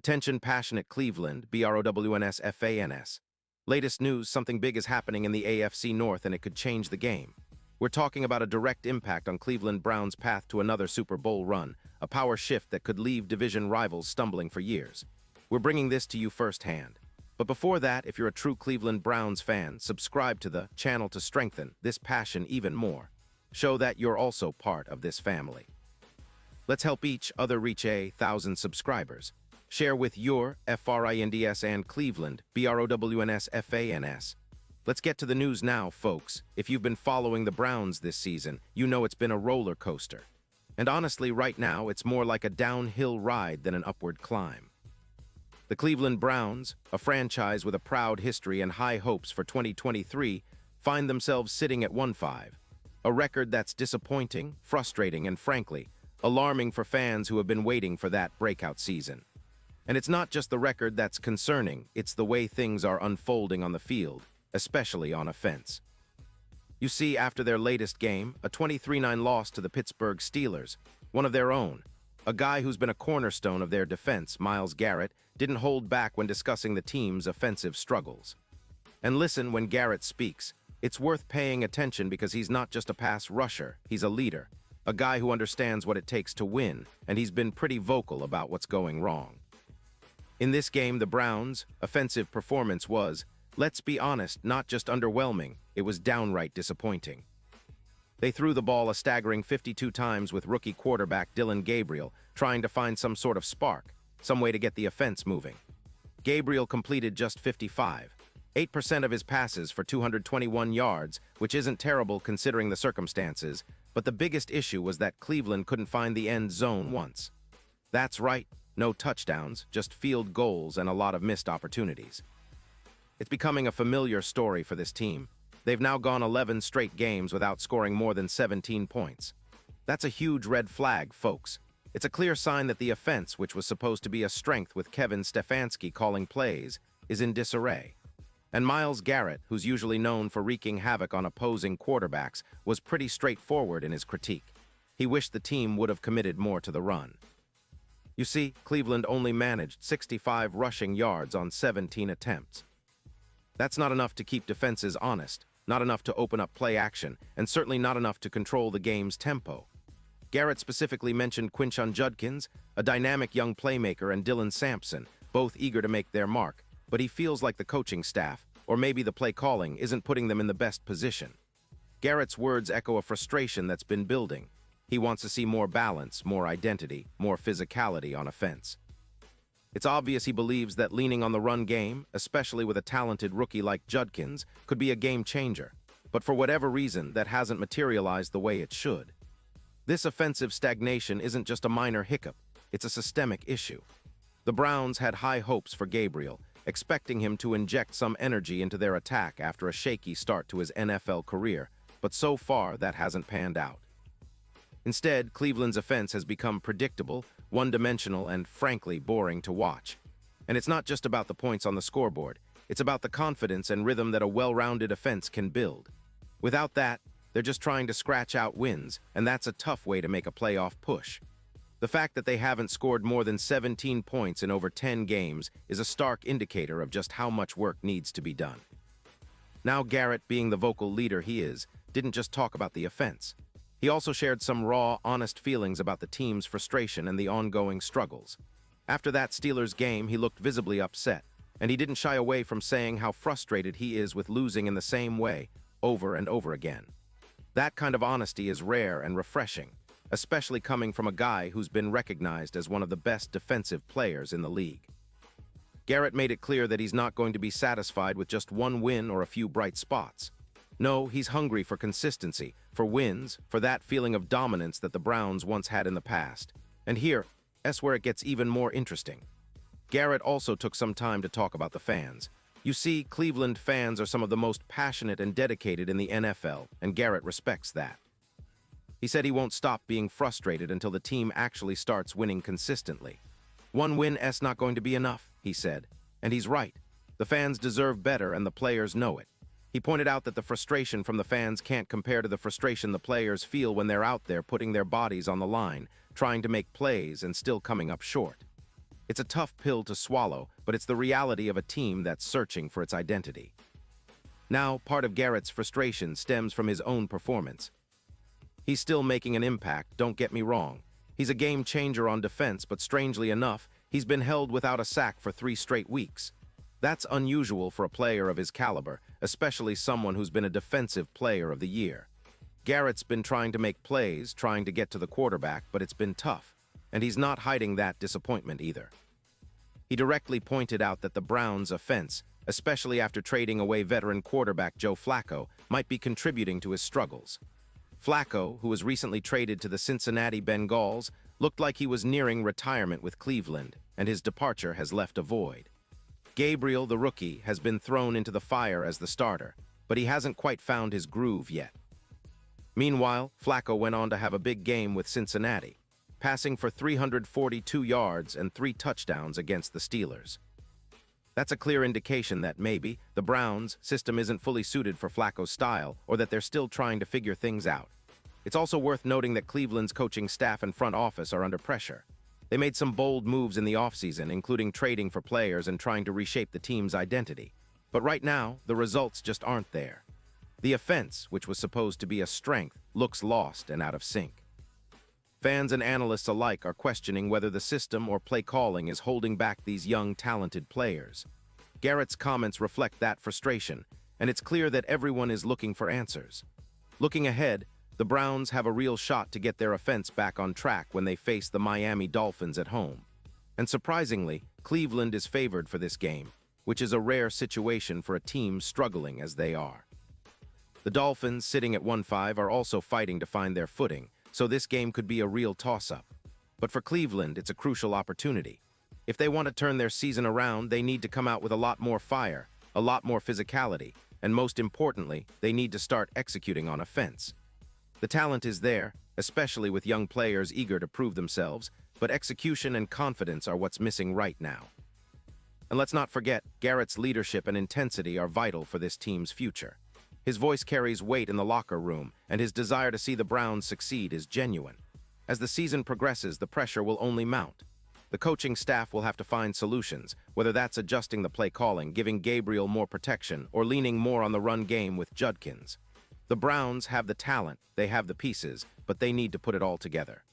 Attention passionate Cleveland, BROWNS. Latest news, something big is happening in the AFC North and it could change the game. We're talking about a direct impact on Cleveland Browns' path to another Super Bowl run, a power shift that could leave division rivals stumbling for years. We're bringing this to you firsthand. But before that, if you're a true Cleveland Browns fan, subscribe to the channel to strengthen this passion even more. Show that you're also part of this family. Let's help each other reach 1,000 subscribers. Share with your FRINDS and Cleveland, BROWNS. Let's get to the news now, folks. If you've been following the Browns this season, you know it's been a roller coaster. And honestly, right now, it's more like a downhill ride than an upward climb. The Cleveland Browns, a franchise with a proud history and high hopes for 2023, find themselves sitting at 1-5, a record that's disappointing, frustrating, and frankly, alarming for fans who have been waiting for that breakout season. And it's not just the record that's concerning, it's the way things are unfolding on the field, especially on offense. You see, after their latest game, a 23-9 loss to the Pittsburgh Steelers, one of their own, a guy who's been a cornerstone of their defense, Myles Garrett, didn't hold back when discussing the team's offensive struggles. And listen when Garrett speaks. It's worth paying attention because he's not just a pass rusher, he's a leader, a guy who understands what it takes to win, and he's been pretty vocal about what's going wrong. In this game, the Browns' offensive performance was, let's be honest, not just underwhelming, it was downright disappointing. They threw the ball a staggering 52 times with rookie quarterback Dillon Gabriel, trying to find some sort of spark, some way to get the offense moving. Gabriel completed just 55, 8% of his passes for 221 yards, which isn't terrible considering the circumstances, but the biggest issue was that Cleveland couldn't find the end zone once. That's right, no touchdowns, just field goals and a lot of missed opportunities. It's becoming a familiar story for this team. They've now gone 11 straight games without scoring more than 17 points. That's a huge red flag, folks. It's a clear sign that the offense, which was supposed to be a strength with Kevin Stefanski calling plays, is in disarray. And Myles Garrett, who's usually known for wreaking havoc on opposing quarterbacks, was pretty straightforward in his critique. He wished the team would have committed more to the run. You see, Cleveland only managed 65 rushing yards on 17 attempts. That's not enough to keep defenses honest, not enough to open up play action, and certainly not enough to control the game's tempo. Garrett specifically mentioned Quinshon Judkins, a dynamic young playmaker, and Dylan Sampson, both eager to make their mark, but he feels like the coaching staff, or maybe the play calling, isn't putting them in the best position. Garrett's words echo a frustration that's been building. He wants to see more balance, more identity, more physicality on offense. It's obvious he believes that leaning on the run game, especially with a talented rookie like Judkins, could be a game changer, but for whatever reason, that hasn't materialized the way it should. This offensive stagnation isn't just a minor hiccup, it's a systemic issue. The Browns had high hopes for Gabriel, expecting him to inject some energy into their attack after a shaky start to his NFL career, but so far that hasn't panned out. Instead, Cleveland's offense has become predictable, one-dimensional, and frankly boring to watch. And it's not just about the points on the scoreboard, it's about the confidence and rhythm that a well-rounded offense can build. Without that, they're just trying to scratch out wins, and that's a tough way to make a playoff push. The fact that they haven't scored more than 17 points in over 10 games is a stark indicator of just how much work needs to be done. Now Garrett, being the vocal leader he is, didn't just talk about the offense. He also shared some raw, honest feelings about the team's frustration and the ongoing struggles. After that Steelers game, he looked visibly upset, and he didn't shy away from saying how frustrated he is with losing in the same way, over and over again. That kind of honesty is rare and refreshing, especially coming from a guy who's been recognized as one of the best defensive players in the league. Garrett made it clear that he's not going to be satisfied with just one win or a few bright spots. No, he's hungry for consistency, for wins, for that feeling of dominance that the Browns once had in the past. And here's where it gets even more interesting. Garrett also took some time to talk about the fans. You see, Cleveland fans are some of the most passionate and dedicated in the NFL, and Garrett respects that. He said he won't stop being frustrated until the team actually starts winning consistently. One win's not going to be enough, he said. And he's right. The fans deserve better and the players know it. He pointed out that the frustration from the fans can't compare to the frustration the players feel when they're out there putting their bodies on the line, trying to make plays and still coming up short. It's a tough pill to swallow, but it's the reality of a team that's searching for its identity. Now, part of Garrett's frustration stems from his own performance. He's still making an impact, don't get me wrong. He's a game changer on defense, but strangely enough, he's been held without a sack for 3 straight weeks. That's unusual for a player of his caliber, especially someone who's been a defensive player of the year. Garrett's been trying to make plays, trying to get to the quarterback, but it's been tough, and he's not hiding that disappointment either. He directly pointed out that the Browns' offense, especially after trading away veteran quarterback Joe Flacco, might be contributing to his struggles. Flacco, who was recently traded to the Cincinnati Bengals, looked like he was nearing retirement with Cleveland, and his departure has left a void. Gabriel, the rookie, has been thrown into the fire as the starter, but he hasn't quite found his groove yet. Meanwhile, Flacco went on to have a big game with Cincinnati, passing for 342 yards and 3 touchdowns against the Steelers. That's a clear indication that maybe the Browns' system isn't fully suited for Flacco's style, or that they're still trying to figure things out. It's also worth noting that Cleveland's coaching staff and front office are under pressure. They made some bold moves in the offseason, including trading for players and trying to reshape the team's identity. But right now, the results just aren't there. The offense, which was supposed to be a strength, looks lost and out of sync. Fans and analysts alike are questioning whether the system or play calling is holding back these young, talented players. Garrett's comments reflect that frustration, and it's clear that everyone is looking for answers. Looking ahead, the Browns have a real shot to get their offense back on track when they face the Miami Dolphins at home. And surprisingly, Cleveland is favored for this game, which is a rare situation for a team struggling as they are. The Dolphins, sitting at 1-5, are also fighting to find their footing, so this game could be a real toss-up. But for Cleveland, it's a crucial opportunity. If they want to turn their season around, they need to come out with a lot more fire, a lot more physicality, and most importantly, they need to start executing on offense. The talent is there, especially with young players eager to prove themselves, but execution and confidence are what's missing right now. And let's not forget, Garrett's leadership and intensity are vital for this team's future. His voice carries weight in the locker room, and his desire to see the Browns succeed is genuine. As the season progresses, the pressure will only mount. The coaching staff will have to find solutions, whether that's adjusting the play calling, giving Gabriel more protection, or leaning more on the run game with Judkins. The Browns have the talent, they have the pieces, but they need to put it all together.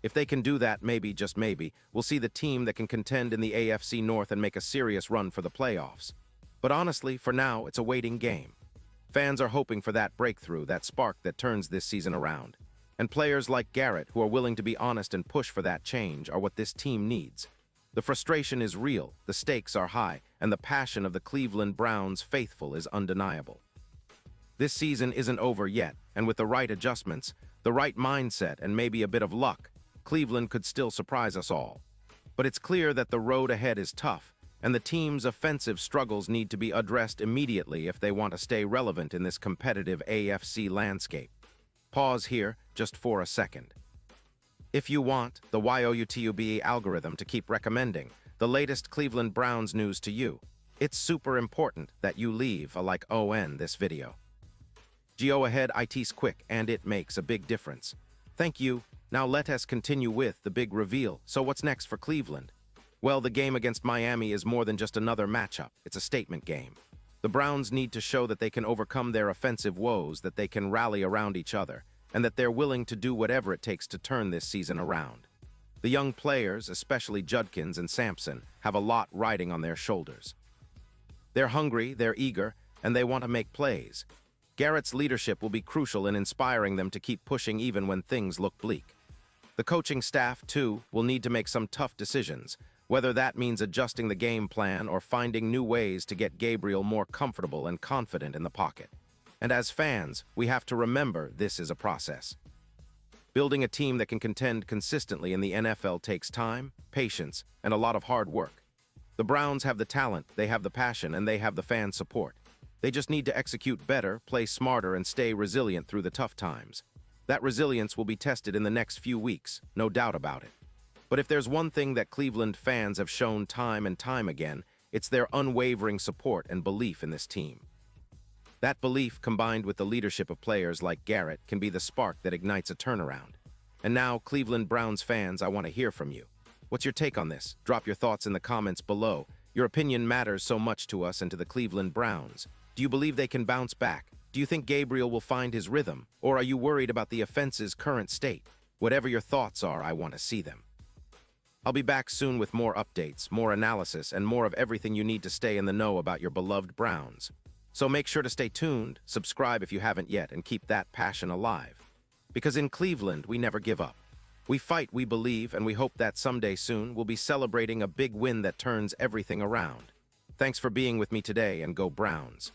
If they can do that, maybe, just maybe, we'll see the team that can contend in the AFC North and make a serious run for the playoffs. But honestly, for now, it's a waiting game. Fans are hoping for that breakthrough, that spark that turns this season around. And players like Garrett, who are willing to be honest and push for that change, are what this team needs. The frustration is real, the stakes are high, and the passion of the Cleveland Browns faithful is undeniable. This season isn't over yet, and with the right adjustments, the right mindset, and maybe a bit of luck, Cleveland could still surprise us all. But it's clear that the road ahead is tough, and the team's offensive struggles need to be addressed immediately if they want to stay relevant in this competitive AFC landscape. Pause here just for a second. If you want the YouTube algorithm to keep recommending the latest Cleveland Browns news to you, it's super important that you leave a like on this video. Go ahead, it's quick and it makes a big difference. Thank you. Now let us continue with the big reveal. So what's next for Cleveland? Well, the game against Miami is more than just another matchup. It's a statement game. The Browns need to show that they can overcome their offensive woes, that they can rally around each other, and that they're willing to do whatever it takes to turn this season around. The young players, especially Judkins and Sampson, have a lot riding on their shoulders. They're hungry, they're eager, and they want to make plays. Garrett's leadership will be crucial in inspiring them to keep pushing even when things look bleak. The coaching staff, too, will need to make some tough decisions, whether that means adjusting the game plan or finding new ways to get Gabriel more comfortable and confident in the pocket. And as fans, we have to remember this is a process. Building a team that can contend consistently in the NFL takes time, patience, and a lot of hard work. The Browns have the talent, they have the passion, and they have the fan support. They just need to execute better, play smarter, and stay resilient through the tough times. That resilience will be tested in the next few weeks, no doubt about it. But if there's one thing that Cleveland fans have shown time and time again, it's their unwavering support and belief in this team. That belief, combined with the leadership of players like Garrett, can be the spark that ignites a turnaround. And now, Cleveland Browns fans, I want to hear from you. What's your take on this? Drop your thoughts in the comments below. Your opinion matters so much to us and to the Cleveland Browns. Do you believe they can bounce back? Do you think Gabriel will find his rhythm? Or are you worried about the offense's current state? Whatever your thoughts are, I want to see them. I'll be back soon with more updates, more analysis, and more of everything you need to stay in the know about your beloved Browns. So make sure to stay tuned, subscribe if you haven't yet, and keep that passion alive. Because in Cleveland, we never give up. We fight, we believe, and we hope that someday soon we'll be celebrating a big win that turns everything around. Thanks for being with me today, and go Browns.